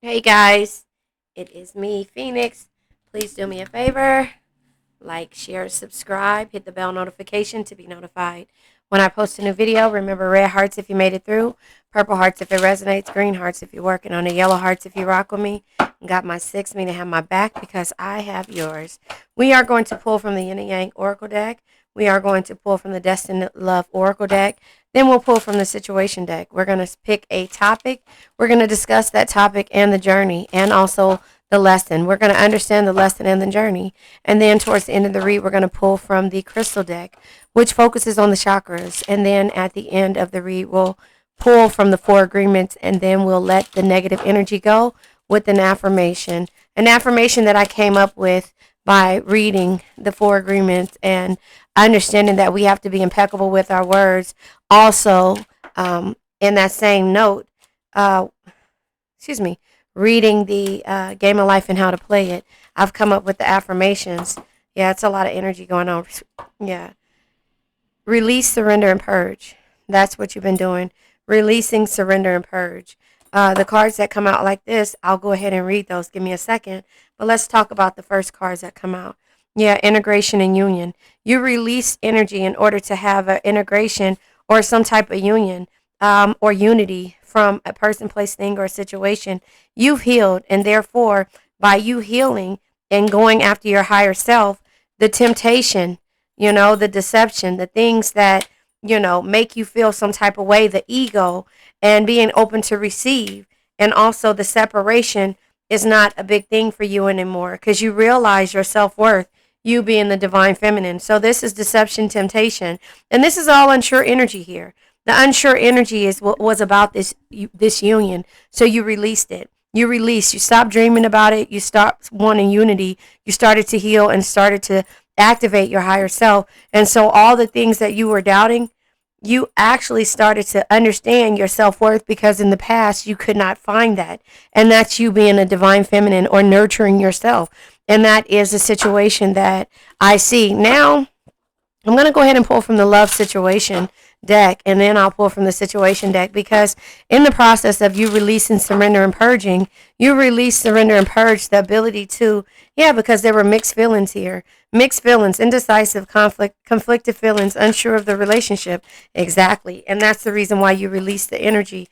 Hey guys, it is me, Phoenix. Please do me a favor, like, share, subscribe, hit the bell notification to be notified when I post a new video. Remember, red hearts if you made it through, purple hearts if it resonates, green hearts if you're working on it, yellow hearts if you rock with me. Got my six, meaning have my back because I have yours. We are going to pull from the Yin and Yang Oracle deck. We are going to pull from the Destined Love Oracle deck. Then we'll pull from the Situation deck. We're going to pick a topic. We're going to discuss that topic and the journey and also the lesson. We're going to understand the lesson and the journey. And then towards the end of the read, we're going to pull from the Crystal deck, which focuses on the chakras. And then at the end of the read, we'll pull from the Four Agreements, and then we'll let the negative energy go with an affirmation. An affirmation that I came up with by reading the Four Agreements and understanding that we have to be impeccable with our words. Also, in that same note, uh, excuse me, reading the Game of Life and How to Play It, I've come up with the affirmations. Yeah, it's a lot of energy going on. Yeah. Release, surrender, and purge. That's what you've been doing. Releasing, surrender, and purge. The cards that come out like this, I'll go ahead and read those. Give me a second. But let's talk about the first cards that come out. Yeah, integration and union. You release energy in order to have an integration or some type of union or unity from a person, place, thing, or situation. You've healed, and therefore, by you healing and going after your higher self, the temptation, the deception, the things that, make you feel some type of way, the ego, and being open to receive, and also the separation is not a big thing for you anymore because you realize your self worth, you being the divine feminine. So this is deception, temptation, and this is all unsure energy here. The unsure energy is what was about this union. So you released it. You released. You stopped dreaming about it. You stopped wanting unity. You started to heal and started to activate your higher self. And so all the things that you were doubting, you actually started to understand your self-worth because in the past you could not find that. And that's you being a divine feminine or nurturing yourself. And that is a situation that I see. Now, I'm going to go ahead and pull from the love situation deck, and then I'll pull from the situation deck because in the process of you releasing, surrender, and purging, you release, surrender, and purge the ability to, because there were mixed feelings here. Mixed feelings, indecisive, conflicted feelings, unsure of the relationship. Exactly. And that's the reason why you release the energy.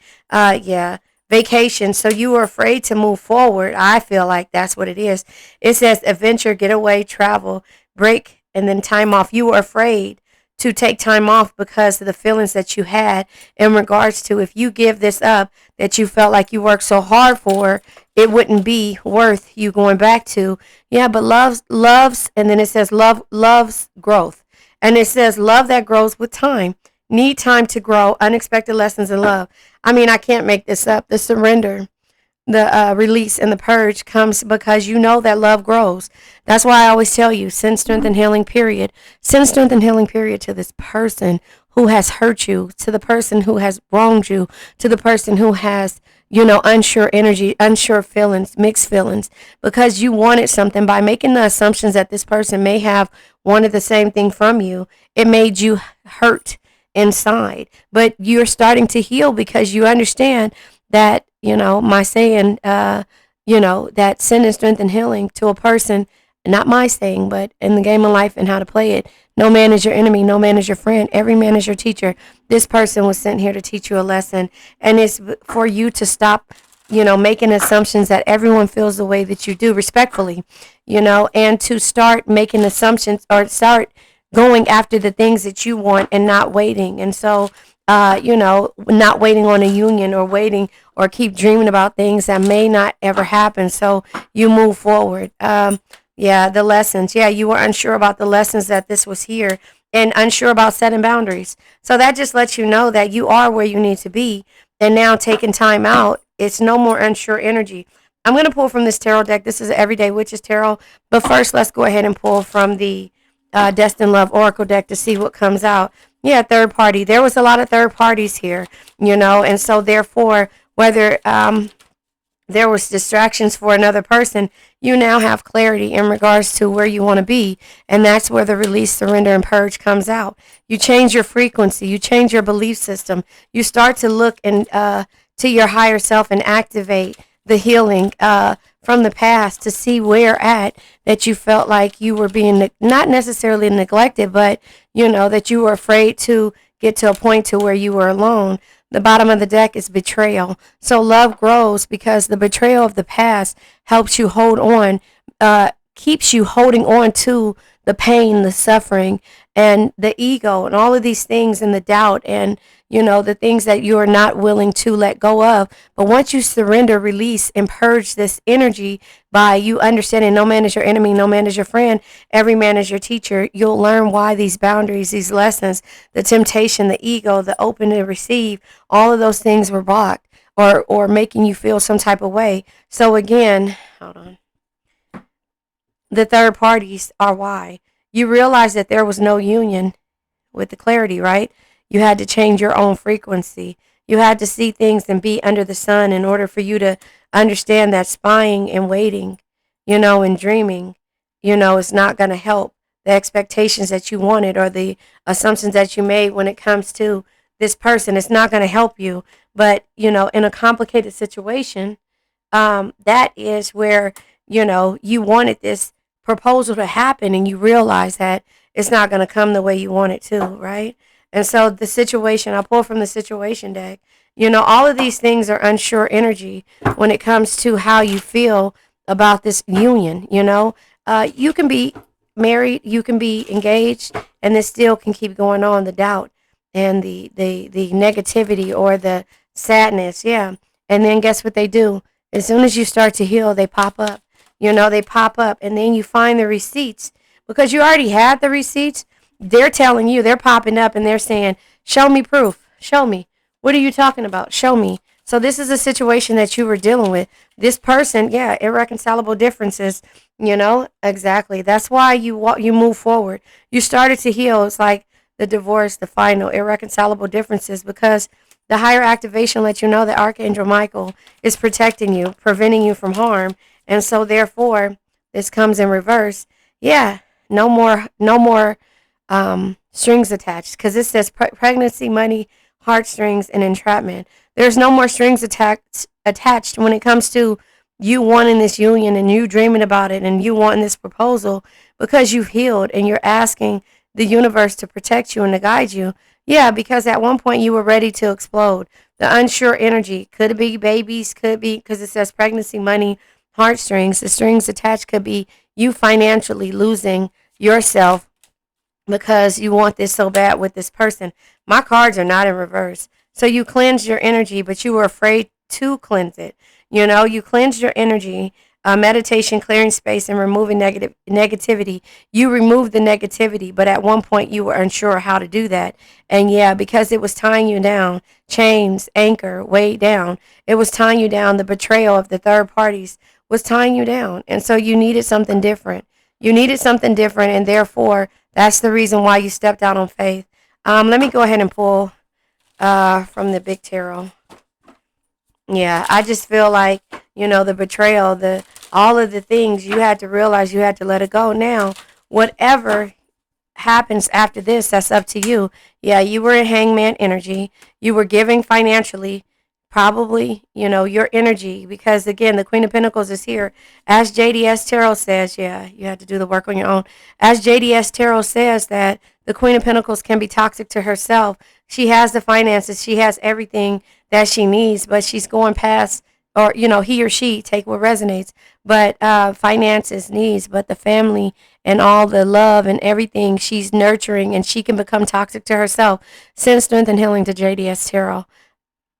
Vacation. So you were afraid to move forward. I feel like that's what it is. It says adventure, getaway, travel, break, and then time off. You were afraid to take time off because of the feelings that you had in regards to if you give this up that you felt like you worked so hard for, it wouldn't be worth you going back to. Yeah, but loves, and then it says loves growth. And it says love that grows with time. Need time to grow, unexpected lessons in love. I mean, I can't make this up. The surrender, the release, and the purge comes because you know that love grows. That's why I always tell you, send strength and healing, period. Send strength and healing, period, to this person who has hurt you, to the person who has wronged you, to the person who has, unsure energy, unsure feelings, mixed feelings, because you wanted something. By making the assumptions that this person may have wanted the same thing from you, it made you hurt inside. But you're starting to heal because you understand that, my saying, that sending strength and healing to a person, not my saying, but in the game of life and how to play it, no man is your enemy, no man is your friend, every man is your teacher. This person was sent here to teach you a lesson, and it's for you to stop, making assumptions that everyone feels the way that you do, respectfully, and to start making assumptions or start going after the things that you want and not waiting. And so, not waiting on a union or waiting or keep dreaming about things that may not ever happen. So you move forward. The lessons. Yeah, you were unsure about the lessons that this was here and unsure about setting boundaries. So that just lets you know that you are where you need to be. And now taking time out, it's no more unsure energy. I'm going to pull from this tarot deck. This is Everyday Witches Tarot. But first, let's go ahead and pull from the Destined Love Oracle deck to see what comes out. Yeah, third party. There was a lot of third parties here, and so therefore, whether there was distractions for another person, you now have clarity in regards to where you want to be, and that's where the release, surrender, and purge comes out. You change your frequency, you change your belief system, you start to look and to your higher self and activate the healing from the past to see where at that you felt like you were being not necessarily neglected, but that you were afraid to get to a point to where you were alone. The bottom of the deck is betrayal. So love grows because the betrayal of the past helps you hold on, keeps you holding on to the pain, the suffering, and the ego, and all of these things, and the doubt, and the things that you are not willing to let go of. But once you surrender, release, and purge this energy by you understanding no man is your enemy, no man is your friend, every man is your teacher, you'll learn why these boundaries, these lessons, the temptation, the ego, the open to receive, all of those things were blocked or making you feel some type of way. So again, hold on. The third parties are why. You realize that there was no union with the clarity, right? You had to change your own frequency. You had to see things and be under the sun in order for you to understand that spying and waiting, and dreaming, is not going to help. The expectations that you wanted or the assumptions that you made when it comes to this person, it's not going to help you. But, in a complicated situation, that is where, you wanted this proposal to happen and you realize that it's not going to come the way you want it to, right? And so the situation, I pull from the situation deck, all of these things are unsure energy when it comes to how you feel about this union, you can be married, you can be engaged, and this still can keep going on, the doubt and the negativity or the sadness, yeah. And then guess what they do? As soon as you start to heal, they pop up. They pop up, and then you find the receipts because you already had the receipts. They're telling you, they're popping up, and they're saying, show me proof. Show me. What are you talking about? Show me. So this is a situation that you were dealing with. This person, yeah, irreconcilable differences, exactly. That's why you move forward. You started to heal. It's like the divorce, the final irreconcilable differences, because the higher activation lets you know that Archangel Michael is protecting you, preventing you from harm. And so therefore, this comes in reverse. Yeah, no more strings attached, because it says pregnancy, money, heartstrings, and entrapment. There's no more strings attached when it comes to you wanting this union and you dreaming about it and you wanting this proposal, because you've healed and you're asking the universe to protect you and to guide you. Yeah, because at one point you were ready to explode. The unsure energy could be babies, could be because it says pregnancy, money, heartstrings. The strings attached could be you financially losing yourself because you want this so bad with this person. My cards are not in reverse. So you cleansed your energy, but you were afraid to cleanse it. You cleansed your energy, meditation, clearing space, and removing negativity. You removed the negativity, but at one point you were unsure how to do that. And yeah, because it was tying you down, chains, anchor, weighed down. It was tying you down. The betrayal of the third parties was tying you down. And so you needed something different. You needed something different, and therefore, that's the reason why you stepped out on faith. Let me go ahead and pull from the Big Tarot. Yeah, I just feel like, the betrayal, all of the things you had to realize, you had to let it go. Now, whatever happens after this, that's up to you. Yeah, you were in hangman energy. You were giving financially, probably, your energy, because again, the Queen of Pentacles is here. As JDS Tarot says, yeah, you had to do the work on your own. As JDS Tarot says that the Queen of Pentacles can be toxic to herself. She has the finances. She has everything that she needs, but she's going past, or, he or she, take what resonates, but finances, needs, but the family and all the love and everything she's nurturing, and she can become toxic to herself. Send strength and healing to JDS Tarot.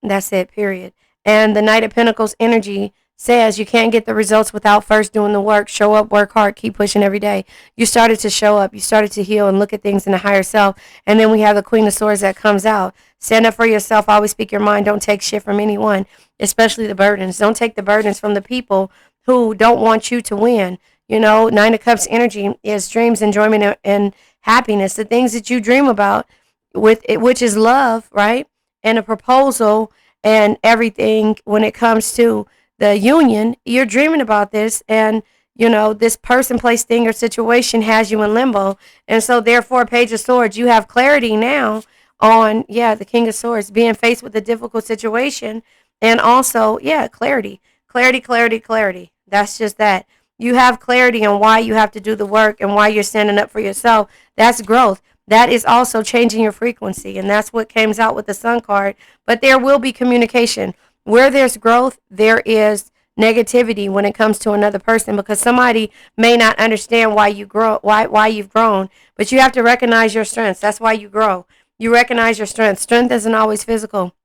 That's it, period. And the Knight of Pentacles energy says you can't get the results without first doing the work. Show up, work hard, keep pushing every day. You started to show up. You started to heal and look at things in a higher self. And then we have the Queen of Swords that comes out. Stand up for yourself. Always speak your mind. Don't take shit from anyone, especially the burdens. Don't take the burdens from the people who don't want you to win. Nine of Cups energy is dreams, enjoyment, and happiness. The things that you dream about, with it, which is love, right? And a proposal and everything when it comes to the union, you're dreaming about this, and this person, place, thing, or situation has you in limbo. And so therefore, Page of Swords, you have clarity now on, the King of Swords, being faced with a difficult situation, and also, clarity. Clarity, clarity, clarity. That's just that. You have clarity on why you have to do the work and why you're standing up for yourself. That's growth. That is also changing your frequency. And that's what comes out with the sun card. But there will be communication. Where there's growth, there is negativity when it comes to another person, because somebody may not understand why you grow, why you've grown, but you have to recognize your strengths. That's why you grow. You recognize your strengths. Strength isn't always physical.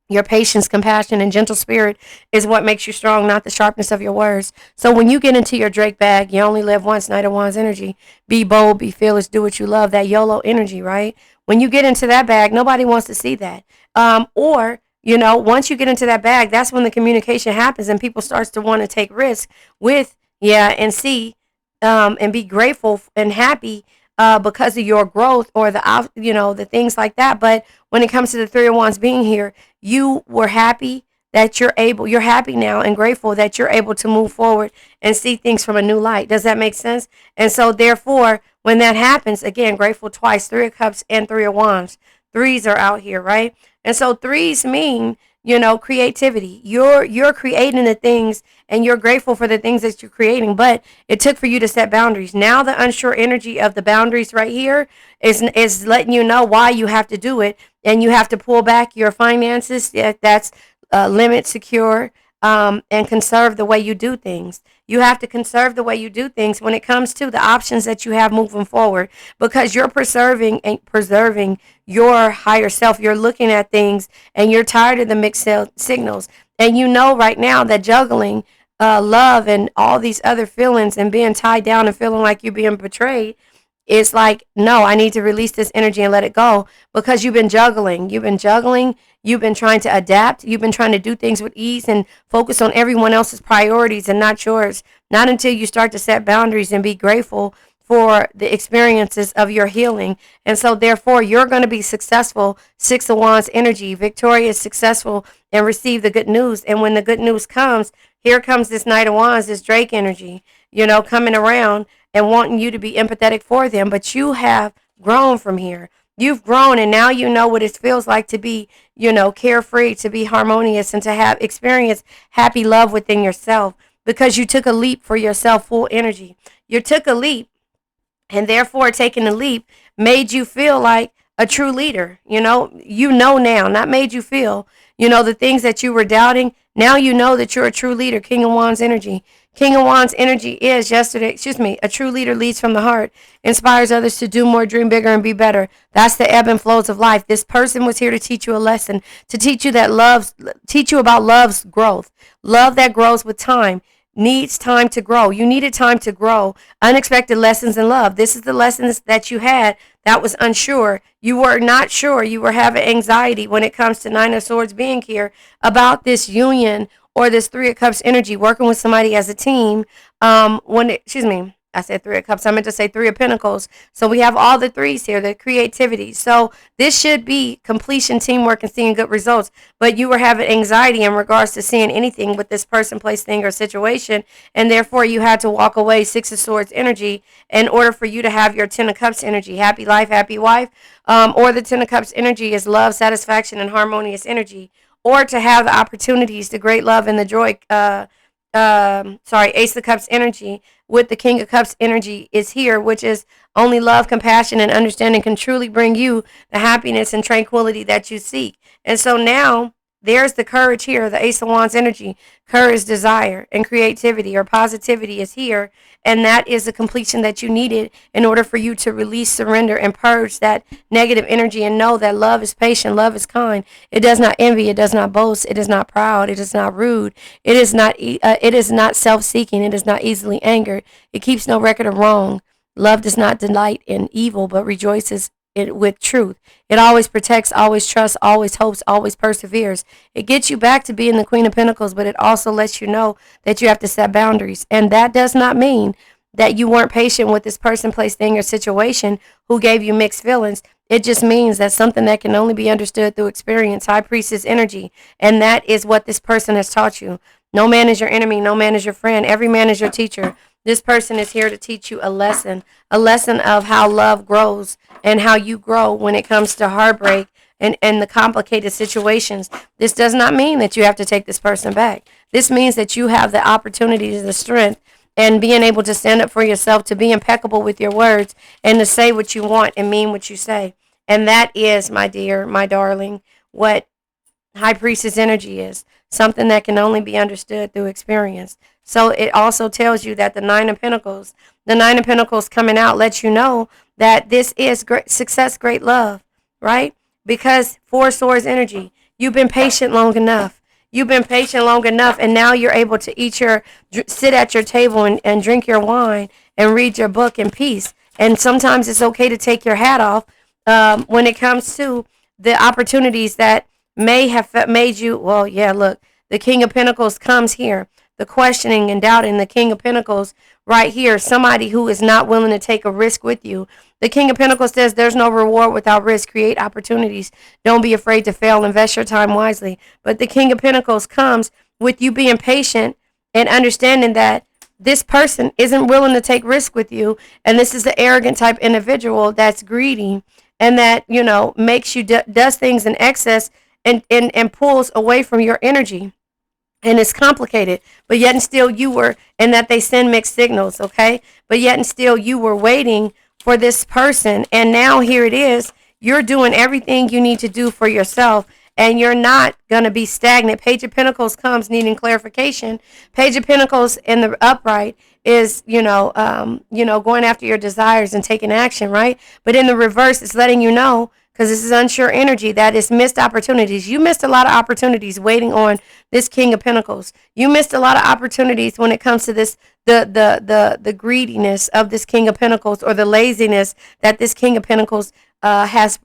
Your patience, compassion, and gentle spirit is what makes you strong, not the sharpness of your words. So when you get into your Drake bag, you only live once, Knight of Wands energy. Be bold, be fearless, do what you love. That YOLO energy, right? When you get into that bag, nobody wants to see that. Or once you get into that bag, that's when the communication happens and people starts to want to take risks with, and see, and be grateful and happy because of your growth or the things like that. But when it comes to the Three of Wands being here, you were happy that you're happy now and grateful that you're able to move forward and see things from a new light. Does that make sense? And so therefore, when that happens, again, grateful twice, Three of Cups and Three of Wands. Threes are out here, right? And so threes mean, creativity. You're creating the things and you're grateful for the things that you're creating, but it took for you to set boundaries. Now the unsure energy of the boundaries right here is letting you know why you have to do it, and you have to pull back your finances. That's limit, secure, and conserve the way you do things. You have to conserve the way you do things when it comes to the options that you have moving forward, because you're preserving your higher self. You're looking at things and you're tired of the mixed signals. And you know right now that juggling love and all these other feelings and being tied down and feeling like you're being betrayed, it's like, no, I need to release this energy and let it go, because you've been juggling. You've been trying to adapt. You've been trying to do things with ease and focus on everyone else's priorities and not yours. Not until you start to set boundaries and be grateful for the experiences of your healing. And so therefore, you're going to be successful. Six of Wands energy, victorious, successful, and receive the good news. And when the good news comes, here comes this Knight of Wands, this Drake energy, coming around and wanting you to be empathetic for them. But you have grown from here. You've grown, and now you know what it feels like to be, carefree, to be harmonious, and to have experienced happy love within yourself, because you took a leap for yourself, full energy. You took a leap, and therefore taking the leap made you feel like a true leader. Now, not made you feel, the things that you were doubting. Now you know that you're a true leader. King of Wands energy. King of Wands energy is a true leader leads from the heart, inspires others to do more, dream bigger, and be better. That's the ebb and flows of life. This person was here to teach you a lesson, to teach you about love's growth. Love that grows with time needs time to grow. You needed time to grow. Unexpected lessons in love. This is the lessons that you had that was unsure. You were not sure. You were having anxiety when it comes to Nine of Swords being here about this union or this Three of Cups energy, working with somebody as a team. I said Three of Cups. I meant to say Three of Pentacles. So we have all the threes here, the creativity. So this should be completion, teamwork, and seeing good results. But you were having anxiety in regards to seeing anything with this person, place, thing, or situation. And therefore, you had to walk away, Six of Swords energy, in order for you to have your Ten of Cups energy, happy life, happy wife. Or the Ten of Cups energy is love, satisfaction, and harmonious energy. Or to have the opportunities, the great love, and the joy. Ace of Cups energy with the King of Cups energy is here, which is only love, compassion, and understanding can truly bring you the happiness and tranquility that you seek. And so now there's the courage here, the Ace of Wands energy. Courage, desire, and creativity or positivity is here. And that is the completion that you needed in order for you to release, surrender, and purge that negative energy, and know that love is patient, love is kind. It does not envy, it does not boast, it is not proud, it is not rude, it is not self-seeking, it is not easily angered, it keeps no record of wrong. Love does not delight in evil, but rejoices with truth. It always protects, always trusts, always hopes, always perseveres. It gets you back to being the Queen of Pentacles, but it also lets you know that you have to set boundaries. And that does not mean that you weren't patient with this person, place, thing, or situation who gave you mixed feelings. It just means that something that can only be understood through experience, High Priestess energy. And that is what this person has taught you. No man is your enemy. No man is your friend. Every man is your teacher. This person is here to teach you a lesson of how love grows and how you grow when it comes to heartbreak and the complicated situations. This does not mean that you have to take this person back. This means that you have the opportunities, the strength, and being able to stand up for yourself, to be impeccable with your words, and to say what you want and mean what you say. And that is, my dear, my darling, what High Priestess energy is. Something that can only be understood through experience. So it also tells you that the Nine of Pentacles coming out lets you know that this is great success, great love, right? Because Four Swords energy, you've been patient long enough. You've been patient long enough, and now you're able to sit at your table and drink your wine and read your book in peace. And sometimes it's okay to take your hat off when it comes to the opportunities that may have made you, well, yeah, look, the King of Pentacles comes here. The questioning and doubting, the King of Pentacles right here, somebody who is not willing to take a risk with you. The King of Pentacles says there's no reward without risk. Create opportunities. Don't be afraid to fail. Invest your time wisely. But the King of Pentacles comes with you being patient and understanding that this person isn't willing to take risk with you. And this is the arrogant type individual that's greedy and that, makes you does things in excess and pulls away from your energy. And it's complicated, but yet and still you were, and that they send mixed signals, okay? But yet and still you were waiting for this person, and now here it is. You're doing everything you need to do for yourself, and you're not going to be stagnant. Page of Pentacles comes needing clarification. Page of Pentacles in the upright is, going after your desires and taking action, right? But in the reverse, it's letting you know, because this is unsure energy, that is missed opportunities. You missed a lot of opportunities waiting on this King of Pentacles. You missed a lot of opportunities when it comes to this, the greediness of this King of Pentacles, or the laziness that this King of Pentacles has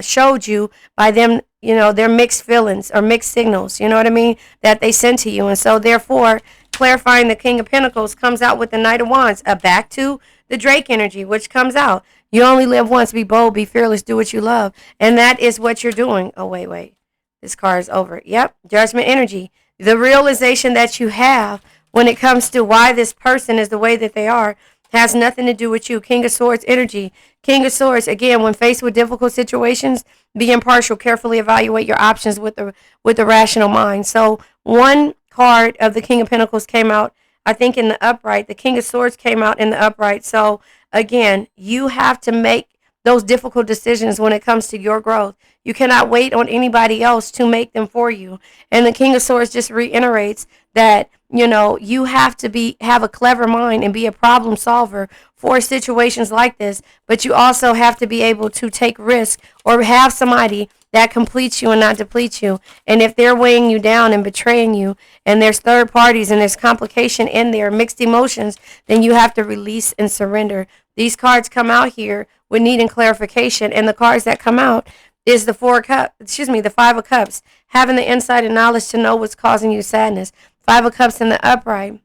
showed you by them, their mixed feelings or mixed signals, you know what I mean, that they send to you. And so therefore, clarifying the King of Pentacles comes out with the Knight of Wands, back to the Drake energy, which comes out. You only live once. Be bold, be fearless, do what you love. And that is what you're doing. Oh, wait. This card is over. Yep. Judgment energy. The realization that you have when it comes to why this person is the way that they are has nothing to do with you. King of Swords energy. King of Swords, again, when faced with difficult situations, be impartial. Carefully evaluate your options with the rational mind. So one card of the King of Pentacles came out, I think, in the upright. The King of Swords came out in the upright. So again, you have to make those difficult decisions when it comes to your growth. You cannot wait on anybody else to make them for you. And the King of Swords just reiterates that, you have to have a clever mind and be a problem solver for situations like this. But you also have to be able to take risks or have somebody that completes you and not depletes you. And if they're weighing you down and betraying you, and there's third parties and there's complication in there, mixed emotions, then you have to release and surrender. These cards come out here with needing clarification, and the cards that come out is the Five of Cups, having the insight and knowledge to know what's causing you sadness. Five of Cups in the upright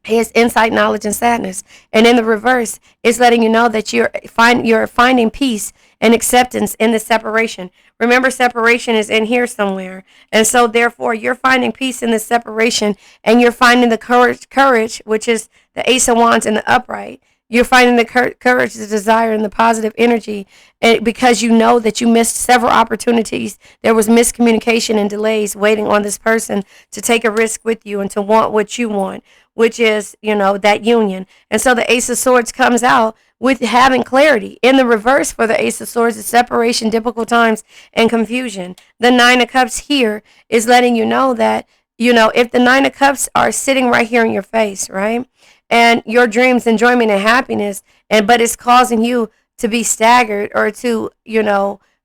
is insight, knowledge, and sadness. And in the reverse, it's letting you know that you're finding peace and acceptance in the separation. Remember, separation is in here somewhere. And so, therefore, you're finding peace in the separation, and you're finding the courage, which is the Ace of Wands in the upright. You're finding the courage, the desire, and the positive energy, because you know that you missed several opportunities. There was miscommunication and delays waiting on this person to take a risk with you and to want what you want, which is, that union. And so the Ace of Swords comes out with having clarity. In the reverse for the Ace of Swords is separation, difficult times, and confusion. The Nine of Cups here is letting you know that, if the Nine of Cups are sitting right here in your face, right? And your dreams, enjoyment, and happiness, but it's causing you to be staggered or to,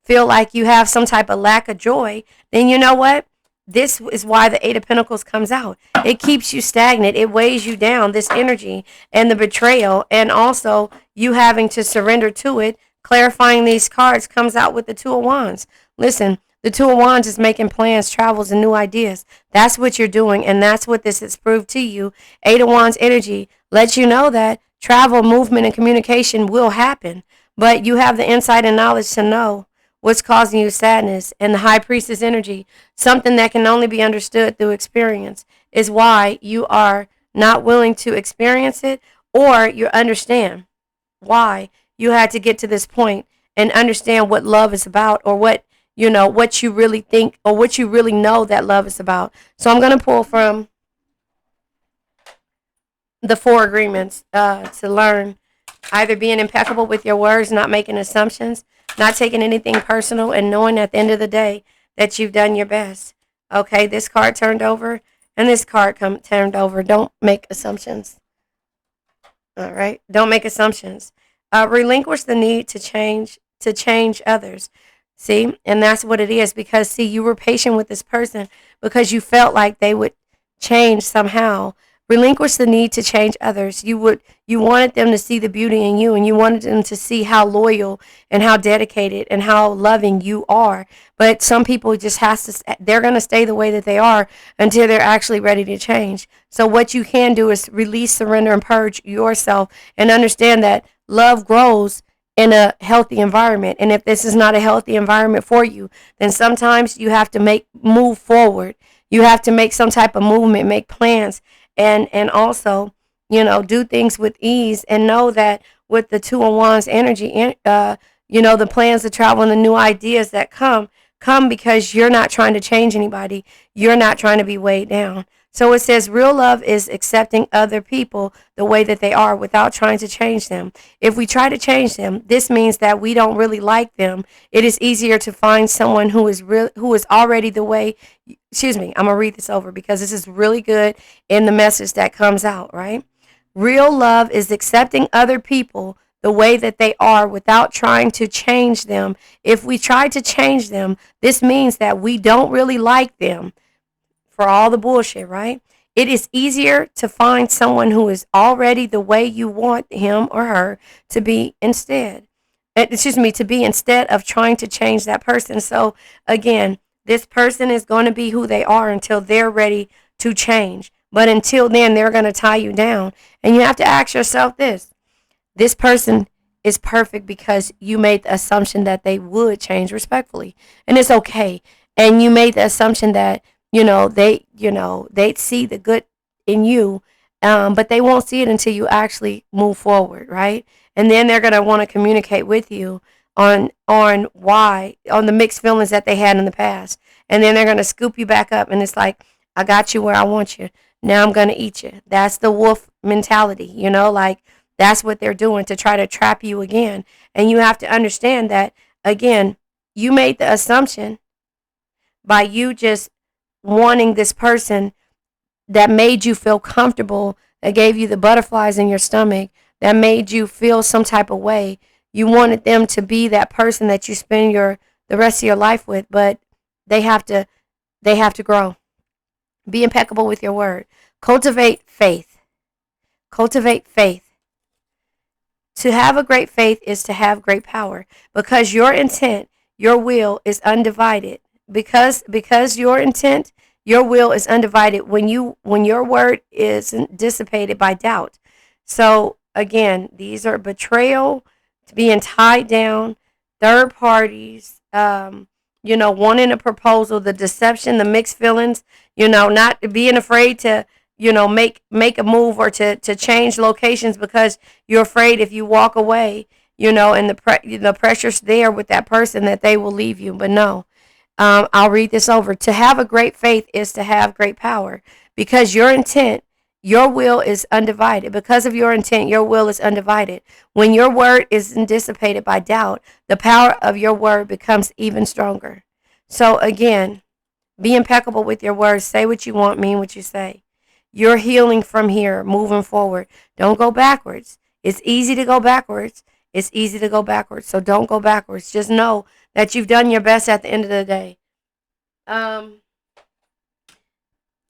feel like you have some type of lack of joy, then you know what? This is why the Eight of Pentacles comes out. It keeps you stagnant. It weighs you down, this energy and the betrayal, and also you having to surrender to it. Clarifying these cards comes out with the Two of Wands. Listen, the Two of Wands is making plans, travels, and new ideas. That's what you're doing, and that's what this has proved to you. Eight of Wands energy lets you know that travel, movement, and communication will happen, but you have the insight and knowledge to know what's causing you sadness. And the High Priestess energy, something that can only be understood through experience, is why you are not willing to experience it, or you understand why you had to get to this point and understand what love is about, or what you really think, or what you really know that love is about. So I'm going to pull from the 4 agreements to learn. Either being impeccable with your words, not making assumptions, not taking anything personal, and knowing at the end of the day that you've done your best. Okay, this card turned over and this card turned over. Don't make assumptions. All right, don't make assumptions. Relinquish the need to change others. See, and that's what it is, because see, you were patient with this person because you felt like they would change somehow. Relinquish the need to change others. You wanted them to see the beauty in you, and you wanted them to see how loyal and how dedicated and how loving you are. But some people just they're going to stay the way that they are until they're actually ready to change. So what you can do is release, surrender, and purge yourself, and understand that love grows in a healthy environment. And if this is not a healthy environment for you, then sometimes you have to move forward. You have to make some type of movement, make plans, and also, do things with ease, and know that with the Two of Wands energy, the plans to travel and the new ideas that come because you're not trying to change anybody. You're not trying to be weighed down. So it says real love is accepting other people the way that they are without trying to change them. If we try to change them, this means that we don't really like them. It is easier to find someone who is already the way. Excuse me, I'm going to read this over because this is really good in the message that comes out, right? Real love is accepting other people the way that they are without trying to change them. If we try to change them, this means that we don't really like them for all the bullshit, right? It is easier to find someone who is already the way you want him or her to be instead of trying to change that person. So again, this person is going to be who they are until they're ready to change. But until then, they're going to tie you down. And you have to ask yourself this person is perfect because you made the assumption that they would change respectfully. And it's okay. And you made the assumption that, they'd see the good in you, but they won't see it until you actually move forward, right? And then they're going to want to communicate with you on the mixed feelings that they had in the past. And then they're going to scoop you back up, and it's like, I got you where I want you. Now I'm going to eat you. That's the wolf mentality, like that's what they're doing to try to trap you again. And you have to understand that, again, you made the assumption by you just wanting this person that made you feel comfortable, that gave you the butterflies in your stomach, that made you feel some type of way. You wanted them to be that person that you spend the rest of your life with, but they have to grow. Be impeccable with your word. Cultivate faith. Cultivate faith. To have a great faith is to have great power, because your intent, your will is undivided. Because your intent, your will is undivided when your word is dissipated by doubt. So again, these are betrayal, being tied down, third parties, wanting a proposal, the deception, the mixed feelings, not being afraid to, make a move or to change locations because you're afraid if you walk away, and the pressure's there with that person that they will leave you. But no, I'll read this over. To have a great faith is to have great power, because your intent, your will is undivided. Because of your intent, your will is undivided. When your word is dissipated by doubt, the power of your word becomes even stronger. So again, be impeccable with your words. Say what you want, mean what you say. You're healing from here, moving forward. Don't go backwards. It's easy to go backwards. It's easy to go backwards. So don't go backwards. Just know that you've done your best at the end of the day.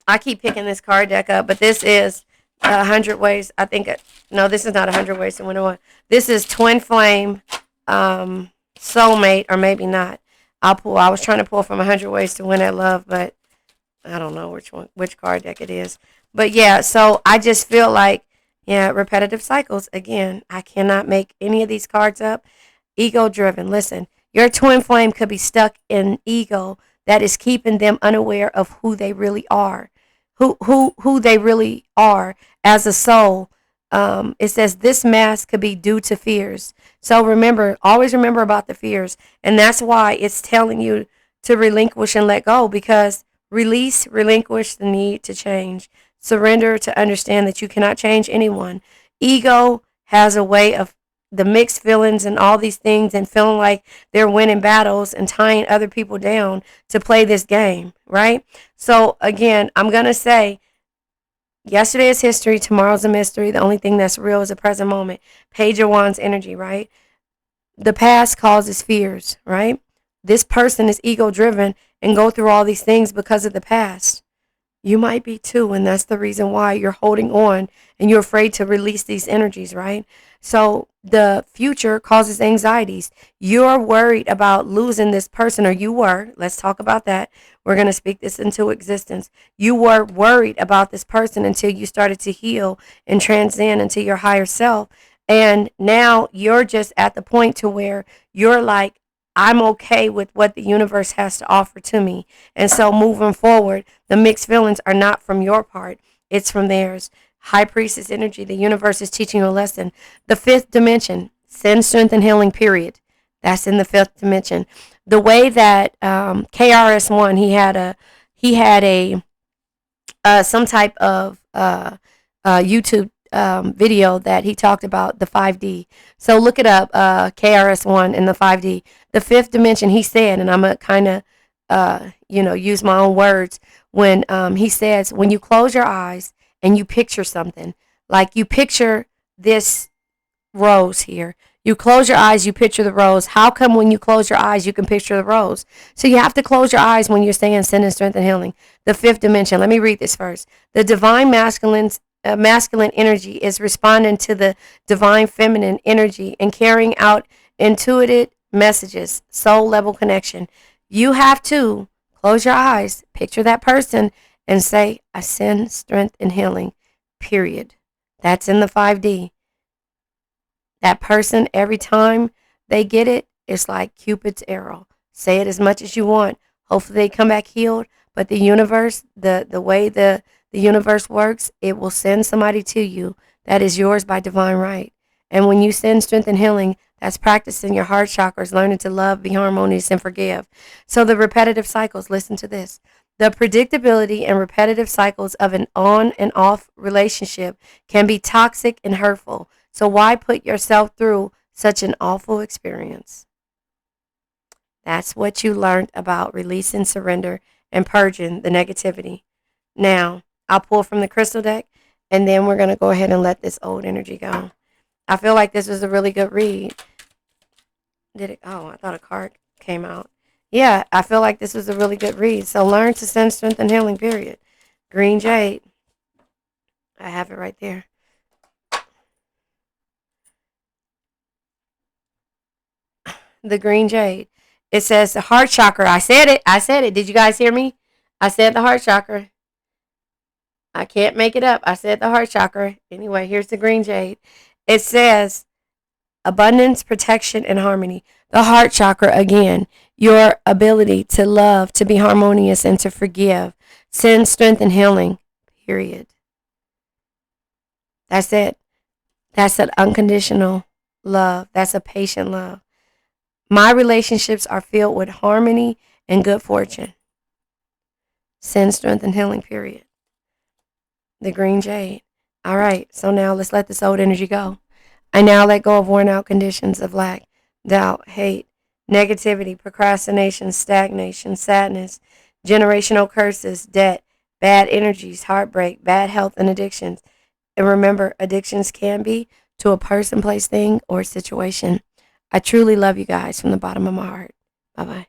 I keep picking this card deck up, but this is 100 ways. I think no, this is not 100 ways to win a one. This is Twin Flame, Soulmate, or maybe not. I was trying to pull from 100 Ways to Win at Love, but I don't know which card deck it is. But yeah, so I just feel like, repetitive cycles. Again, I cannot make any of these cards up. Ego driven. Listen, your twin flame could be stuck in ego that is keeping them unaware of who they really are, who they really are as a soul. It says this mask could be due to fears. So always remember about the fears. And that's why it's telling you to relinquish and let go, because relinquish the need to change. Surrender to understand that you cannot change anyone. Ego has a way of the mixed feelings and all these things and feeling like they're winning battles and tying other people down to play this game, right? So again, I'm going to say yesterday is history, tomorrow's a mystery. The only thing that's real is the present moment. Page of Wands energy, right? The past causes fears, right? This person is ego driven and go through all these things because of the past. You might be too, and that's the reason why you're holding on and you're afraid to release these energies, right? So the future causes anxieties. You're worried about losing this person, or you were. Let's talk about that. We're going to speak this into existence. You were worried about this person until you started to heal and transcend into your higher self. And now you're just at the point to where you're like, I'm okay with what the universe has to offer to me. And so moving forward, the mixed feelings are not from your part, it's from theirs. High Priestess energy, the universe is teaching you a lesson. The fifth dimension, sin, strength, and healing, period. That's in the fifth dimension. The way that KRS-One, he had a some type of YouTube video that he talked about the 5D. So look it up, KRS-One and the 5D. The fifth dimension, he said, and I'm going to kind of, use my own words, when he says, when you close your eyes and you picture something, like you picture this rose here. You close your eyes, you picture the rose. How come when you close your eyes, you can picture the rose? So you have to close your eyes when you're saying sin and strength and healing. The fifth dimension. Let me read this first. The divine masculine energy is responding to the divine feminine energy and carrying out intuitive messages, soul level connection. You have to close your eyes, picture that person, and say, I send strength and healing, period. That's in the 5D. That person, every time they get it, it's like Cupid's arrow. Say it as much as you want. Hopefully they come back healed. But the universe, the way the universe works, it will send somebody to you that is yours by divine right. And when you send strength and healing, that's practicing your heart chakras, learning to love, be harmonious, and forgive. So the repetitive cycles, listen to this. The predictability and repetitive cycles of an on and off relationship can be toxic and hurtful. So why put yourself through such an awful experience? That's what you learned about releasing, surrender, and purging the negativity. Now, I'll pull from the crystal deck, and then we're going to go ahead and let this old energy go. I feel like this was a really good read. Did it? Oh, I thought a card came out. Yeah, I feel like this was a really good read. So learn to send strength and healing, period. Green jade. I have it right there. The green jade. It says the heart chakra. I said it. I said it. Did you guys hear me? I said the heart chakra. I can't make it up. I said the heart chakra. Anyway, here's the green jade. It says abundance, protection, and harmony. The heart chakra, again, your ability to love, to be harmonious, and to forgive. Send strength and healing, period. That's it. That's an unconditional love. That's a patient love. My relationships are filled with harmony and good fortune. Send strength and healing, period. The green jade. All right, so now let's let this old energy go. I now let go of worn out conditions of lack, doubt, hate, negativity, procrastination, stagnation, sadness, generational curses, debt, bad energies, heartbreak, bad health, and addictions. And remember, addictions can be to a person, place, thing, or situation. I truly love you guys from the bottom of my heart. Bye-bye.